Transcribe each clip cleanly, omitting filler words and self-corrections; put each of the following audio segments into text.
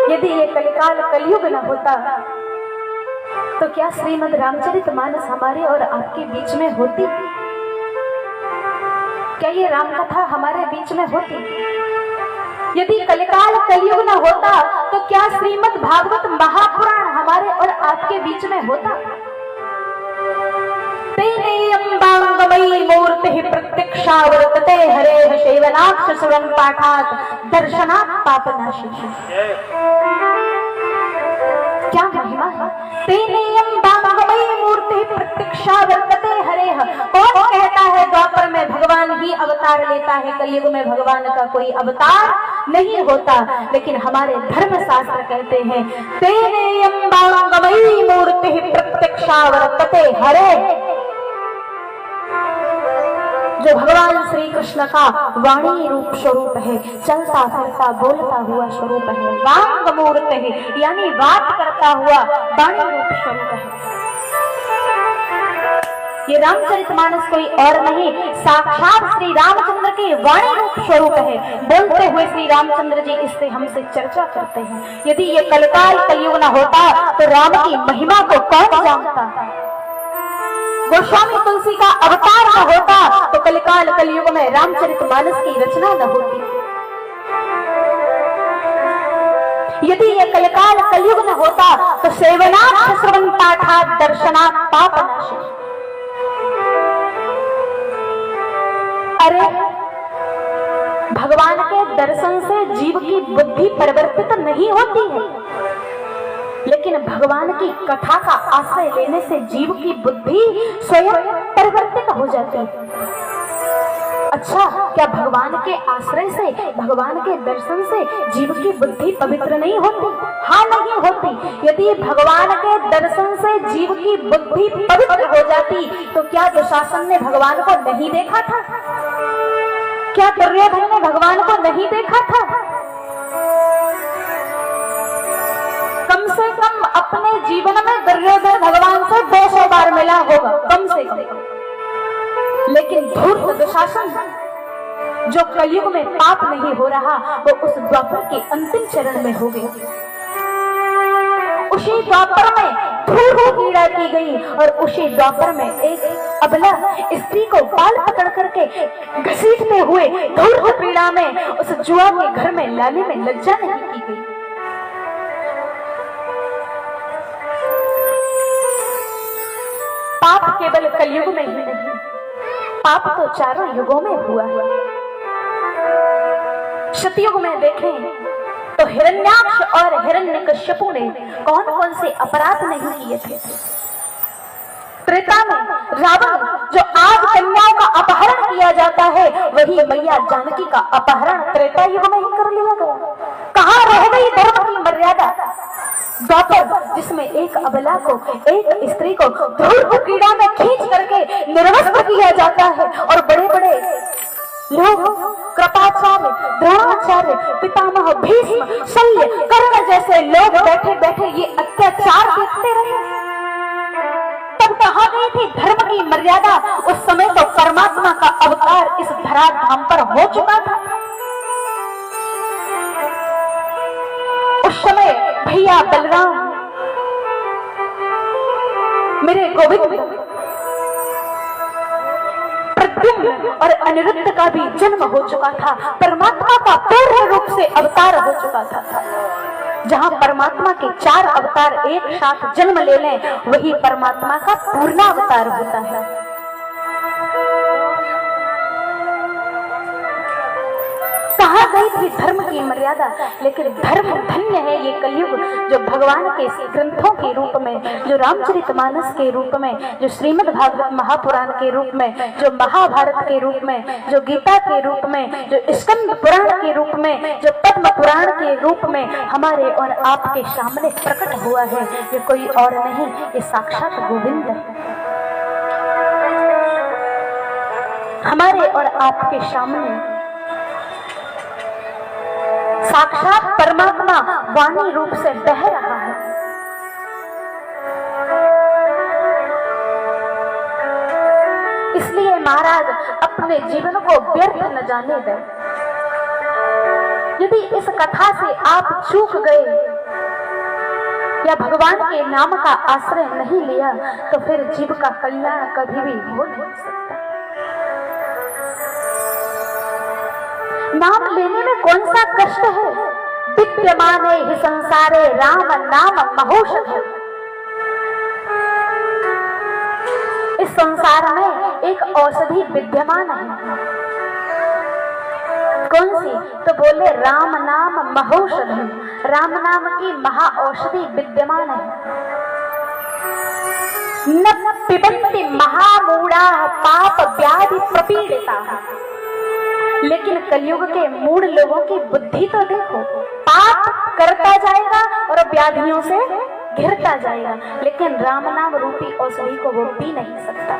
यदि ये कलिकाल कलयुग न होता तो क्या श्रीमद् रामचरितमानस हमारे और आपके बीच में होती? क्या ये राम कथा हमारे बीच में होती? यदि कलिकाल कलयुग न होता तो क्या श्रीमद् भागवत महापुराण हमारे और आपके बीच में होता? तेनेयम्बांगमयी मूर्तिः प्रत्यक्षा वर्तते हरेः सेवनाक्ष सुरं पाठात् दर्शनात् पापनाशिनी। क्या महिमा है! तेनेयम्बांगमयी मूर्तिः प्रत्यक्षा वर्तते हरेः। कौन कहता है द्वापर में भगवान ही अवतार लेता है, कलयुग में भगवान का कोई अवतार नहीं होता? लेकिन हमारे धर्म शास्त्र कहते हैं तेनेयम्बांगमयी मूर्तिः प्रत्यक्षा वर्तते हरेः। जो भगवान श्री कृष्ण का वाणी रूप स्वरूप है, चलता फिरता बोलता हुआ स्वरूप है, वांग मूर्त है, यानी बात करता हुआ वाणी रूप स्वरूप है। ये रामचरितमानस कोई और नहीं, साक्षात श्री रामचंद्र के वाणी रूप स्वरूप है। बोलते हुए श्री रामचंद्र जी इससे हमसे चर्चा करते हैं। यदि ये कलिकाल कलयुग न होता तो राम की महिमा को कौन जानता? गोस्वामी तुलसी का अवतार न होता तो कलिकाल कलयुग में रामचरितमानस की रचना न होती। यदि ये कलिकाल कलयुग न होता तो सेवनात् श्रवण पाठात् दर्शनात् पापनाशिनी। अरे भगवान के दर्शन से जीव की बुद्धि परिवर्तित नहीं होती है, लेकिन भगवान की कथा का आश्रय लेने से जीव की बुद्धि स्वयं परिवर्तित हो जाती है। अच्छा, क्या भगवान के आश्रय से, भगवान के दर्शन से जीव की बुद्धि पवित्र नहीं होती? हाँ, नहीं होती। यदि भगवान के दर्शन से जीव की बुद्धि पवित्र हो जाती तो क्या दुशासन ने भगवान को नहीं देखा था? क्या दुर्योधन ने भगवान को नहीं देखा था? कम से कम अपने जीवन में दुर्योधन भगवान से 200 बार मिला होगा, कम से कम। लेकिन धूर्त दुशासन, जो कलयुग में पाप नहीं हो रहा, वो उस द्वापर के अंतिम चरण में हो गया। उसी द्वापर में धूर्त पीड़ा की गई और उसी द्वापर में एक अबला स्त्री को बाल पकड़ करके घसीटते हुए धूर्त पीड़ा में उस जुआ के घर में लाने में लज्जा नहीं की गई। पाप केवल कलयुग में ही नहीं, पाप तो चारों युगों में हुआ है। सतयुग में देखें तो हिरण्याक्ष और हिरण्यकश्यपु ने कौन कौन से अपराध नहीं किए थे। त्रेता में रावण, जो आज कन्याओं का अपहरण किया जाता है, वही मैया जानकी का अपहरण त्रेता युग में ही कर लिया गया। कहाँ रह गई धर्म की मर्यादा? द्वापर, जिसमें एक अबला को, एक स्त्री को धूर्त पीड़ा में खींच करके निर्वस्त्र किया जाता है और बड़े बड़े लोग, कृपाचार्य, द्रोणाचार्य, पितामह भीष्म, शल्य, कर्ण जैसे लोग बैठे बैठे ये अत्याचार देखते रहे। तब कहाँ गई थी धर्म की मर्यादा? उस समय तो परमात्मा का अवतार इस धराधाम पर हो चुका था। उस समय भैया बलराम, मेरे गोविंद, प्रद्युम्न और अनिरुद्ध का भी जन्म हो चुका था। परमात्मा का पूर्ण रूप से अवतार हो चुका था। जहाँ परमात्मा के 4 अवतार एक साथ जन्म ले लें, वही परमात्मा का पूर्ण अवतार होता है। कहाँ गई थी धर्म की मर्यादा? लेकिन धर्म धन्य है ये कलयुग, जो भगवान के ग्रंथों के रूप में, जो रामचरितमानस के रूप में, जो श्रीमद् भागवत महापुराण के रूप में, जो महाभारत के रूप में, जो गीता के रूप में, जो स्कंद पुराण के रूप में, जो पद्म पुराण के रूप में हमारे और आपके सामने प्रकट हुआ है। ये कोई और नहीं, ये साक्षात गोविंद है। हमारे और आपके सामने साक्षात परमात्मा वाणी रूप से बह रहा है। इसलिए महाराज अपने जीवन को व्यर्थ न जाने दें। यदि इस कथा से आप चूक गए या भगवान के नाम का आश्रय नहीं लिया तो फिर जीव का कल्याण कभी भी हो नहीं सकता। नाम लेने में कौन सा कष्ट है? विद्यमाने ही संसारे राम नाम महौषधम्। इस संसार में एक औषधि विद्यमान है। कौन सी? तो बोले राम नाम महौषधम्। राम नाम की महा औषधि विद्यमान है। न पिबन्ति महामूढ़ा पाप व्याधि प्रपीड़िता। लेकिन कलयुग के मूढ़ लोगों की बुद्धि तो देखो, पाप करता जाएगा और व्याधियों से घिरता जाएगा, लेकिन राम नाम रूपी औषधि को वो पी नहीं सकता।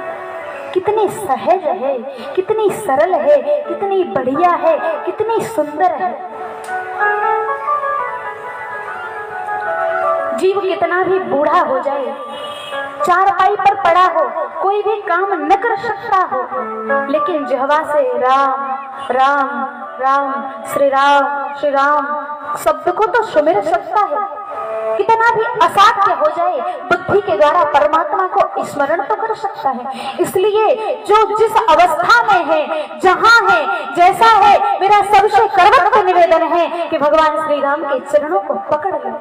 कितनी सहज है, कितनी सरल है, कितनी बढ़िया है, कितनी सुंदर है। जीव कितना भी बूढ़ा हो जाए, चारपाई पर पड़ा हो, कोई भी काम न कर सकता हो, लेकिन जिह्वा से राम राम राम श्री राम शब्द को तो सुमिर सकता है। कितना भी असाध्य हो जाए, बुद्धि के द्वारा परमात्मा को स्मरण तो कर सकता है। इसलिए जो जिस अवस्था में है, जहां है, जैसा है, मेरा सबसे करवट निवेदन है कि भगवान श्री राम के चरणों को पकड़ लो।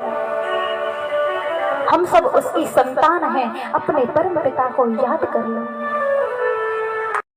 हम सब उसकी संतान हैं, अपने परम पिता को याद कर लो।